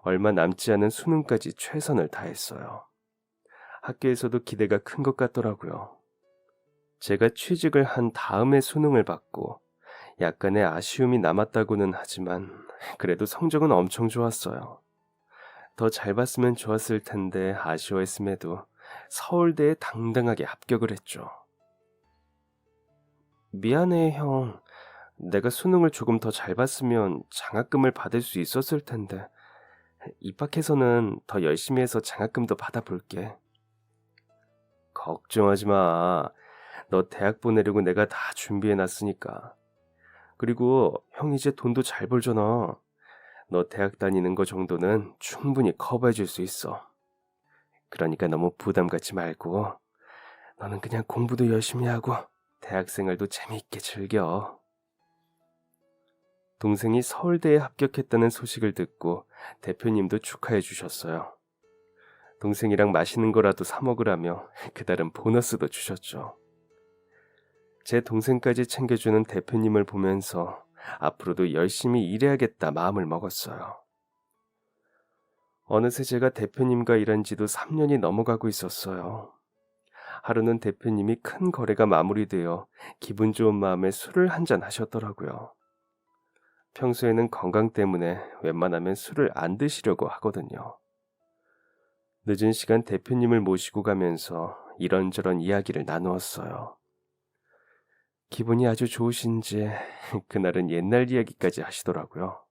얼마 남지 않은 수능까지 최선을 다했어요. 학교에서도 기대가 큰 것 같더라고요. 제가 취직을 한 다음에 수능을 받고 약간의 아쉬움이 남았다고는 하지만 그래도 성적은 엄청 좋았어요. 더 잘 봤으면 좋았을 텐데 아쉬워했음에도 서울대에 당당하게 합격을 했죠. 미안해, 형. 내가 수능을 조금 더 잘 봤으면 장학금을 받을 수 있었을 텐데 입학해서는 더 열심히 해서 장학금도 받아볼게. 걱정하지 마. 너 대학 보내려고 내가 다 준비해놨으니까. 그리고 형 이제 돈도 잘 벌잖아. 너 대학 다니는 거 정도는 충분히 커버해줄 수 있어. 그러니까 너무 부담 갖지 말고 너는 그냥 공부도 열심히 하고 대학 생활도 재미있게 즐겨. 동생이 서울대에 합격했다는 소식을 듣고 대표님도 축하해 주셨어요. 동생이랑 맛있는 거라도 사 먹으라며 그달은 보너스도 주셨죠. 제 동생까지 챙겨주는 대표님을 보면서 앞으로도 열심히 일해야겠다 마음을 먹었어요. 어느새 제가 대표님과 일한 지도 3년이 넘어가고 있었어요. 하루는 대표님이 큰 거래가 마무리되어 기분 좋은 마음에 술을 한잔 하셨더라고요. 평소에는 건강 때문에 웬만하면 술을 안 드시려고 하거든요. 늦은 시간 대표님을 모시고 가면서 이런저런 이야기를 나누었어요. 기분이 아주 좋으신지 그날은 옛날 이야기까지 하시더라고요.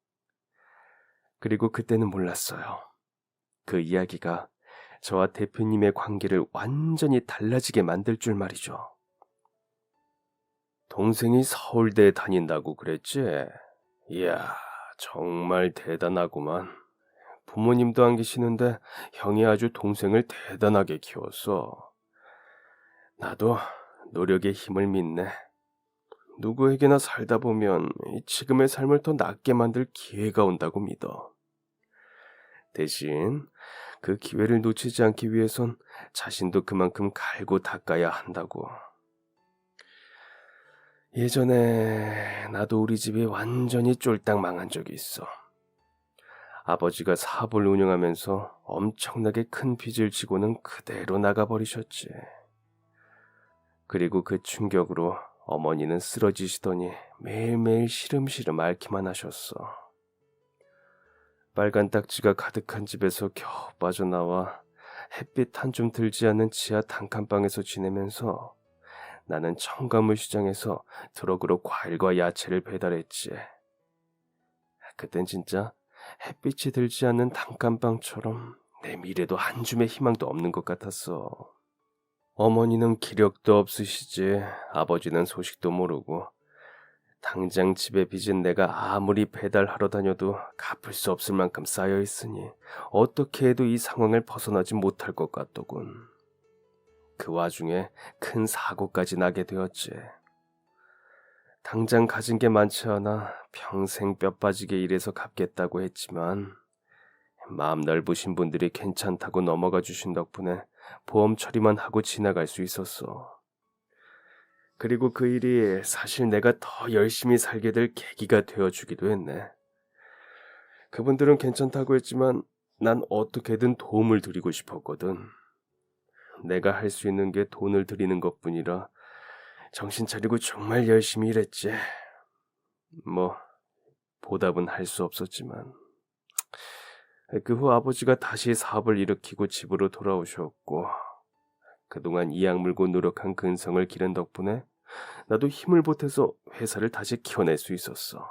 그리고 그때는 몰랐어요. 그 이야기가 저와 대표님의 관계를 완전히 달라지게 만들 줄 말이죠. 동생이 서울대에 다닌다고 그랬지? 이야, 정말 대단하구만. 부모님도 안 계시는데 형이 아주 동생을 대단하게 키웠어. 나도 노력의 힘을 믿네. 누구에게나 살다 보면 지금의 삶을 더 낫게 만들 기회가 온다고 믿어. 대신 그 기회를 놓치지 않기 위해선 자신도 그만큼 갈고 닦아야 한다고. 예전에 나도 우리 집이 완전히 쫄딱 망한 적이 있어. 아버지가 사업을 운영하면서 엄청나게 큰 빚을 지고는 그대로 나가버리셨지. 그리고 그 충격으로 어머니는 쓰러지시더니 매일매일 시름시름 앓기만 하셨어. 빨간 딱지가 가득한 집에서 겨우 빠져나와 햇빛 한 줌 들지 않는 지하 단칸방에서 지내면서 나는 첨가물 시장에서 트럭으로 과일과 야채를 배달했지. 그땐 진짜 햇빛이 들지 않는 단칸방처럼 내 미래도 한 줌의 희망도 없는 것 같았어. 어머니는 기력도 없으시지 아버지는 소식도 모르고 당장 집에 빚은 내가 아무리 배달하러 다녀도 갚을 수 없을 만큼 쌓여 있으니 어떻게 해도 이 상황을 벗어나지 못할 것 같더군. 그 와중에 큰 사고까지 나게 되었지. 당장 가진 게 많지 않아 평생 뼈 빠지게 일해서 갚겠다고 했지만 마음 넓으신 분들이 괜찮다고 넘어가 주신 덕분에 보험 처리만 하고 지나갈 수 있었어. 그리고 그 일이 사실 내가 더 열심히 살게 될 계기가 되어주기도 했네. 그분들은 괜찮다고 했지만 난 어떻게든 도움을 드리고 싶었거든. 내가 할 수 있는 게 돈을 드리는 것뿐이라 정신 차리고 정말 열심히 일했지. 뭐 보답은 할 수 없었지만 그 후 아버지가 다시 사업을 일으키고 집으로 돌아오셨고 그동안 이악 물고 노력한 근성을 기른 덕분에 나도 힘을 보태서 회사를 다시 키워낼 수 있었어.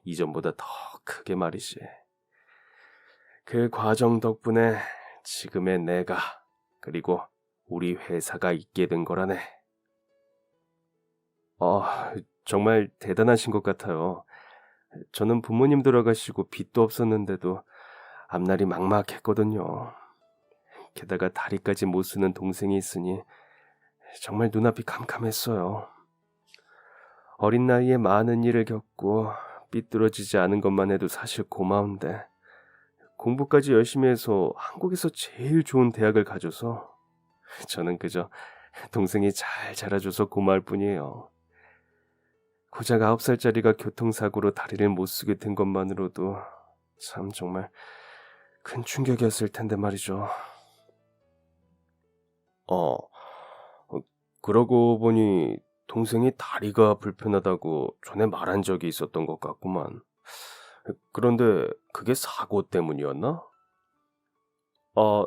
이전보다 더 크게 말이지. 그 과정 덕분에 지금의 내가 그리고 우리 회사가 있게 된 거라네. 정말 대단하신 것 같아요. 저는 부모님 돌아가시고 빚도 없었는데도 앞날이 막막했거든요. 게다가 다리까지 못 쓰는 동생이 있으니 정말 눈앞이 캄캄했어요. 어린 나이에 많은 일을 겪고 삐뚤어지지 않은 것만 해도 사실 고마운데 공부까지 열심히 해서 한국에서 제일 좋은 대학을 가줘서 저는 그저 동생이 잘 자라줘서 고마울 뿐이에요. 고작 9살짜리가 교통사고로 다리를 못 쓰게 된 것만으로도 참 정말 큰 충격이었을 텐데 말이죠. 어, 그러고 보니 동생이 다리가 불편하다고 전에 말한 적이 있었던 것 같구만. 그런데 그게 사고 때문이었나?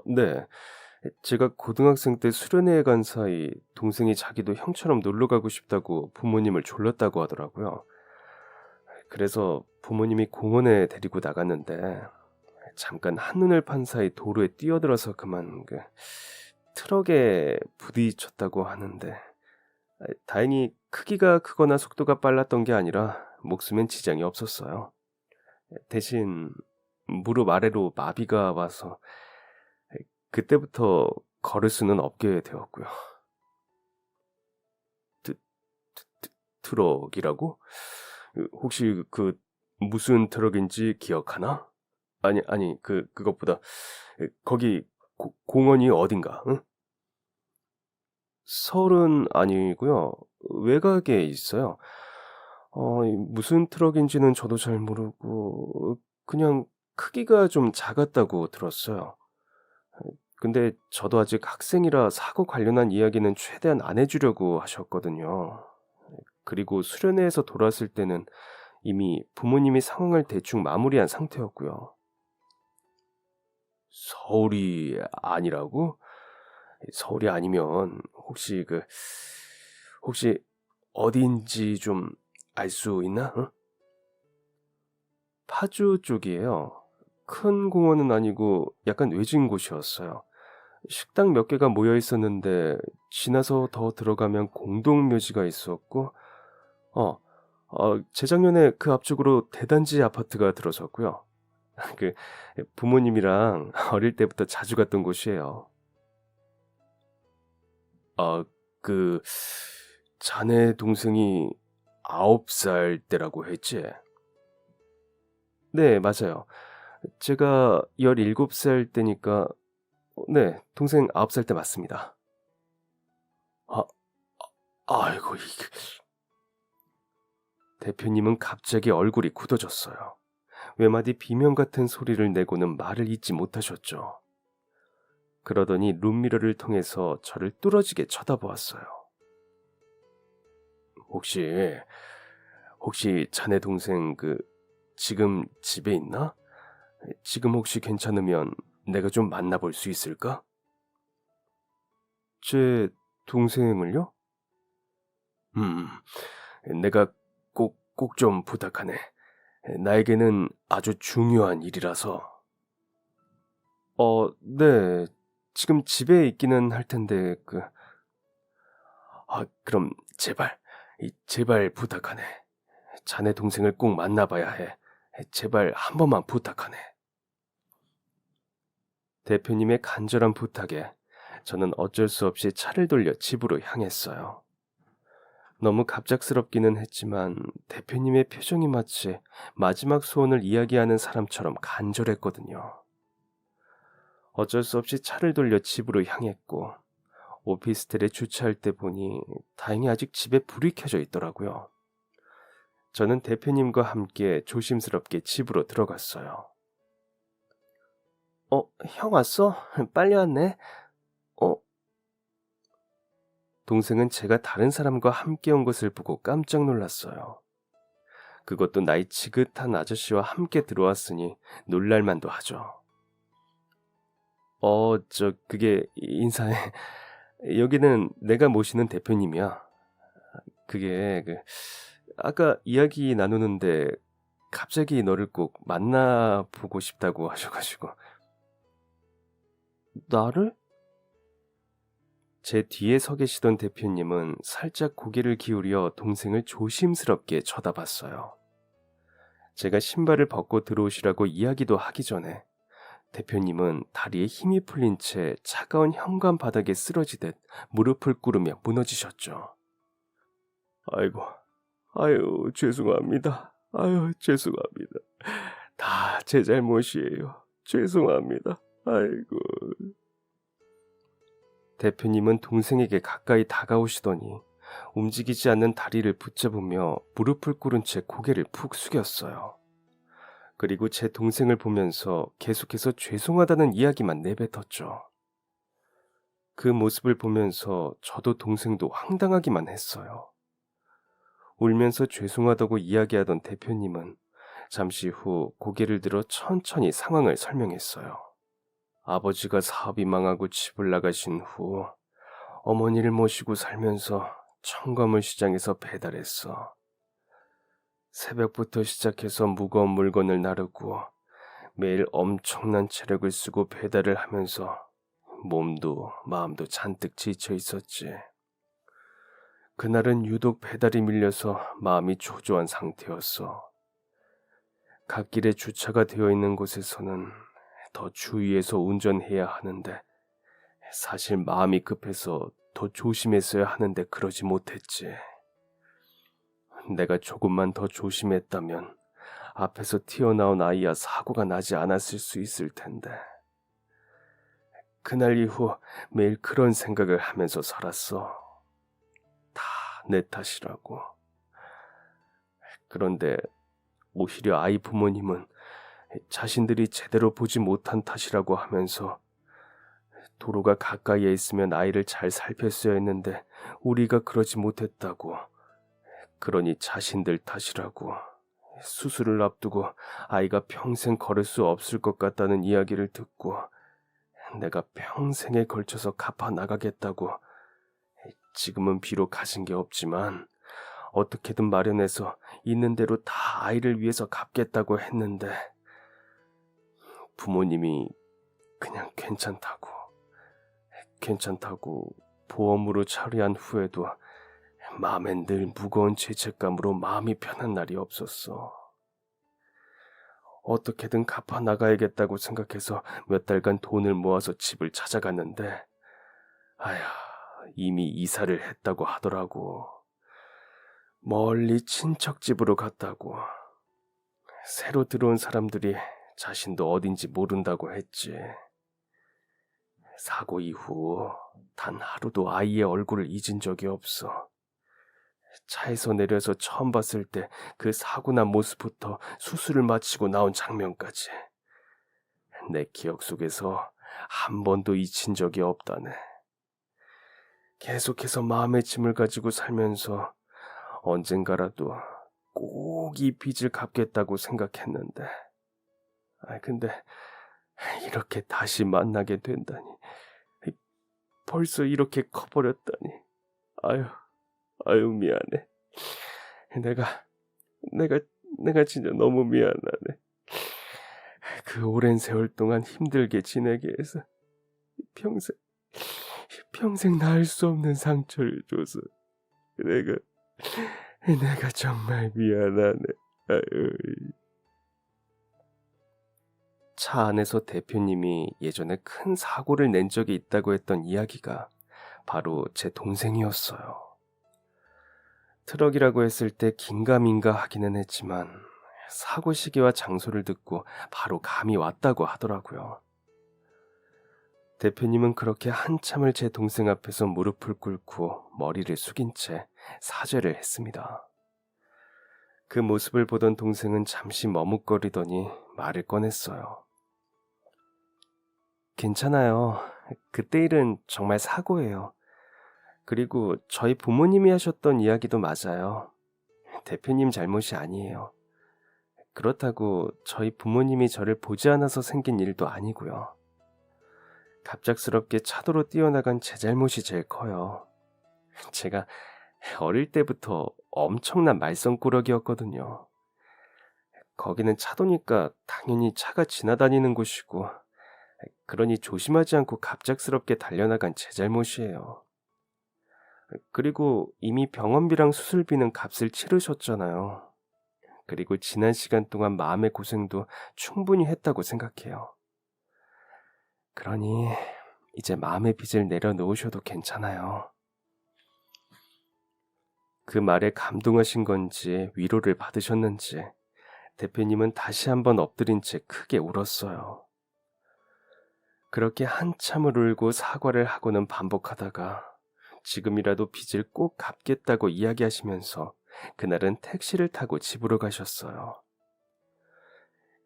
네. 제가 고등학생 때 수련회에 간 사이 동생이 자기도 형처럼 놀러 가고 싶다고 부모님을 졸랐다고 하더라고요. 그래서 부모님이 공원에 데리고 나갔는데 잠깐 한눈을 판 사이 도로에 뛰어들어서 그만 트럭에 부딪혔다고 하는데 다행히 크기가 크거나 속도가 빨랐던 게 아니라 목숨엔 지장이 없었어요. 대신 무릎 아래로 마비가 와서 그때부터 걸을 수는 없게 되었고요. 트, 트럭이라고? 혹시 무슨 트럭인지 기억하나? 아니 그것보다 거기 공원이 어딘가? 응? 서울은 아니고요. 외곽에 있어요. 무슨 트럭인지는 저도 잘 모르고 그냥 크기가 좀 작았다고 들었어요. 근데 저도 아직 학생이라 사고 관련한 이야기는 최대한 안 해주려고 하셨거든요. 그리고 수련회에서 돌아왔을 때는 이미 부모님이 상황을 대충 마무리한 상태였고요. 서울이 아니라고? 서울이 아니면 혹시 어디인지 좀 알 수 있나? 응? 파주 쪽이에요. 큰 공원은 아니고 약간 외진 곳이었어요. 식당 몇 개가 모여 있었는데 지나서 더 들어가면 공동묘지가 있었고, 어, 재작년에 그 앞쪽으로 대단지 아파트가 들어섰고요. 그 부모님이랑 어릴 때부터 자주 갔던 곳이에요. 아, 그 자네 동생이 9살 때라고 했지? 네, 맞아요. 제가 17살 때니까 네, 동생 9살 때 맞습니다. 아, 아이고 이게 대표님은 갑자기 얼굴이 굳어졌어요. 외마디 비명 같은 소리를 내고는 말을 잇지 못하셨죠. 그러더니 룸미러를 통해서 저를 뚫어지게 쳐다보았어요. 혹시 자네 동생 지금 집에 있나? 지금 혹시 괜찮으면 내가 좀 만나볼 수 있을까? 제 동생을요? 음, 내가 꼭 좀 부탁하네. 나에게는 아주 중요한 일이라서. 네. 지금 집에 있기는 할 텐데, 그럼 제발 부탁하네. 자네 동생을 꼭 만나봐야 해. 제발 한 번만 부탁하네. 대표님의 간절한 부탁에 저는 어쩔 수 없이 차를 돌려 집으로 향했어요. 너무 갑작스럽기는 했지만 대표님의 표정이 마치 마지막 소원을 이야기하는 사람처럼 간절했거든요. 어쩔 수 없이 차를 돌려 집으로 향했고 오피스텔에 주차할 때 보니 다행히 아직 집에 불이 켜져 있더라고요. 저는 대표님과 함께 조심스럽게 집으로 들어갔어요. 형 왔어? 빨리 왔네. 어? 동생은 제가 다른 사람과 함께 온 것을 보고 깜짝 놀랐어요. 그것도 나이 지긋한 아저씨와 함께 들어왔으니 놀랄만도 하죠. 그게 인사해. 여기는 내가 모시는 대표님이야. 그게 아까 이야기 나누는데 갑자기 너를 꼭 만나보고 싶다고 하셔가지고. 나를? 제 뒤에 서 계시던 대표님은 살짝 고개를 기울여 동생을 조심스럽게 쳐다봤어요. 제가 신발을 벗고 들어오시라고 이야기도 하기 전에 대표님은 다리에 힘이 풀린 채 차가운 현관 바닥에 쓰러지듯 무릎을 꿇으며 무너지셨죠. 아이고, 아유, 죄송합니다. 아유, 죄송합니다. 다 제 잘못이에요. 죄송합니다. 아이고. 대표님은 동생에게 가까이 다가오시더니 움직이지 않는 다리를 붙잡으며 무릎을 꿇은 채 고개를 푹 숙였어요. 그리고 제 동생을 보면서 계속해서 죄송하다는 이야기만 내뱉었죠. 그 모습을 보면서 저도 동생도 황당하기만 했어요. 울면서 죄송하다고 이야기하던 대표님은 잠시 후 고개를 들어 천천히 상황을 설명했어요. 아버지가 사업이 망하고 집을 나가신 후 어머니를 모시고 살면서 청과물 시장에서 배달했어. 새벽부터 시작해서 무거운 물건을 나르고 매일 엄청난 체력을 쓰고 배달을 하면서 몸도 마음도 잔뜩 지쳐 있었지. 그날은 유독 배달이 밀려서 마음이 초조한 상태였어. 갓길에 주차가 되어 있는 곳에서는 더 주의해서 운전해야 하는데 사실 마음이 급해서 더 조심했어야 하는데 그러지 못했지. 내가 조금만 더 조심했다면 앞에서 튀어나온 아이와 사고가 나지 않았을 수 있을 텐데. 그날 이후 매일 그런 생각을 하면서 살았어. 다 내 탓이라고. 그런데 오히려 아이 부모님은 자신들이 제대로 보지 못한 탓이라고 하면서 도로가 가까이에 있으면 아이를 잘 살폈어야 했는데 우리가 그러지 못했다고. 그러니 자신들 탓이라고. 수술을 앞두고 아이가 평생 걸을 수 없을 것 같다는 이야기를 듣고 내가 평생에 걸쳐서 갚아 나가겠다고. 지금은 비록 가진 게 없지만 어떻게든 마련해서 있는 대로 다 아이를 위해서 갚겠다고 했는데 부모님이 그냥 괜찮다고 보험으로 처리한 후에도 마음엔 늘 무거운 죄책감으로 마음이 편한 날이 없었어. 어떻게든 갚아 나가야겠다고 생각해서 몇 달간 돈을 모아서 집을 찾아갔는데 아야, 이미 이사를 했다고 하더라고. 멀리 친척 집으로 갔다고. 새로 들어온 사람들이 자신도 어딘지 모른다고 했지. 사고 이후 단 하루도 아이의 얼굴을 잊은 적이 없어. 차에서 내려서 처음 봤을 때 그 사고 난 모습부터 수술을 마치고 나온 장면까지 내 기억 속에서 한 번도 잊힌 적이 없다네. 계속해서 마음의 짐을 가지고 살면서 언젠가라도 꼭 이 빚을 갚겠다고 생각했는데 근데 이렇게 다시 만나게 된다니. 벌써 이렇게 커버렸다니. 아유 미안해. 내가 진짜 너무 미안하네. 그 오랜 세월 동안 힘들게 지내게 해서 평생 나을 수 없는 상처를 줘서 내가 정말 미안하네. 아유. 차 안에서 대표님이 예전에 큰 사고를 낸 적이 있다고 했던 이야기가 바로 제 동생이었어요. 트럭이라고 했을 때 긴가민가 하기는 했지만 사고 시기와 장소를 듣고 바로 감이 왔다고 하더라고요. 대표님은 그렇게 한참을 제 동생 앞에서 무릎을 꿇고 머리를 숙인 채 사죄를 했습니다. 그 모습을 보던 동생은 잠시 머뭇거리더니 말을 꺼냈어요. 괜찮아요. 그때 일은 정말 사고예요. 그리고 저희 부모님이 하셨던 이야기도 맞아요. 대표님 잘못이 아니에요. 그렇다고 저희 부모님이 저를 보지 않아서 생긴 일도 아니고요. 갑작스럽게 차도로 뛰어나간 제 잘못이 제일 커요. 제가 어릴 때부터 엄청난 말썽꾸러기였거든요. 거기는 차도니까 당연히 차가 지나다니는 곳이고 그러니 조심하지 않고 갑작스럽게 달려나간 제 잘못이에요. 그리고 이미 병원비랑 수술비는 값을 치르셨잖아요. 그리고 지난 시간 동안 마음의 고생도 충분히 했다고 생각해요. 그러니 이제 마음의 빚을 내려놓으셔도 괜찮아요. 그 말에 감동하신 건지 위로를 받으셨는지 대표님은 다시 한번 엎드린 채 크게 울었어요. 그렇게 한참을 울고 사과를 하고는 반복하다가 지금이라도 빚을 꼭 갚겠다고 이야기하시면서 그날은 택시를 타고 집으로 가셨어요.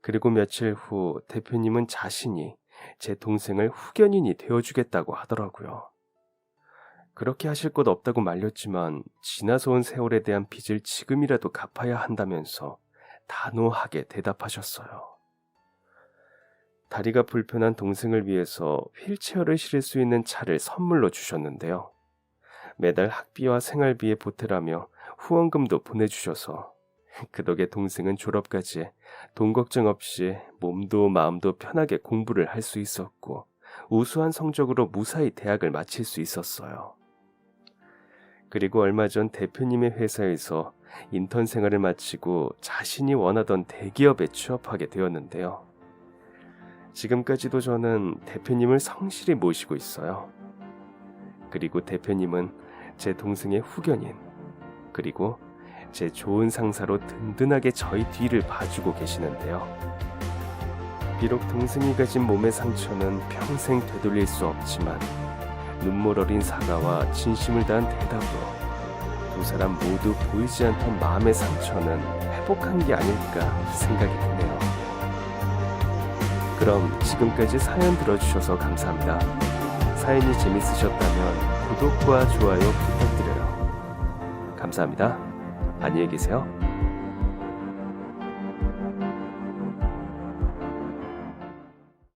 그리고 며칠 후 대표님은 자신이 제 동생을 후견인이 되어주겠다고 하더라고요. 그렇게 하실 것 없다고 말렸지만 지나서 온 세월에 대한 빚을 지금이라도 갚아야 한다면서 단호하게 대답하셨어요. 다리가 불편한 동생을 위해서 휠체어를 실을 수 있는 차를 선물로 주셨는데요. 매달 학비와 생활비에 보태라며 후원금도 보내주셔서 그 덕에 동생은 졸업까지 돈 걱정 없이 몸도 마음도 편하게 공부를 할 수 있었고 우수한 성적으로 무사히 대학을 마칠 수 있었어요. 그리고 얼마 전 대표님의 회사에서 인턴 생활을 마치고 자신이 원하던 대기업에 취업하게 되었는데요. 지금까지도 저는 대표님을 성실히 모시고 있어요. 그리고 대표님은 제 동생의 후견인, 그리고 제 좋은 상사로 든든하게 저희 뒤를 봐주고 계시는데요. 비록 동생이 가진 몸의 상처는 평생 되돌릴 수 없지만 눈물 어린 사과와 진심을 다한 대답으로 두 사람 모두 보이지 않던 마음의 상처는 회복한 게 아닐까 생각이 드네요. 그럼 지금까지 사연 들어주셔서 감사합니다. 사연이 재밌으셨다면 구독과 좋아요 부탁드려요. 감사합니다. 안녕히 계세요.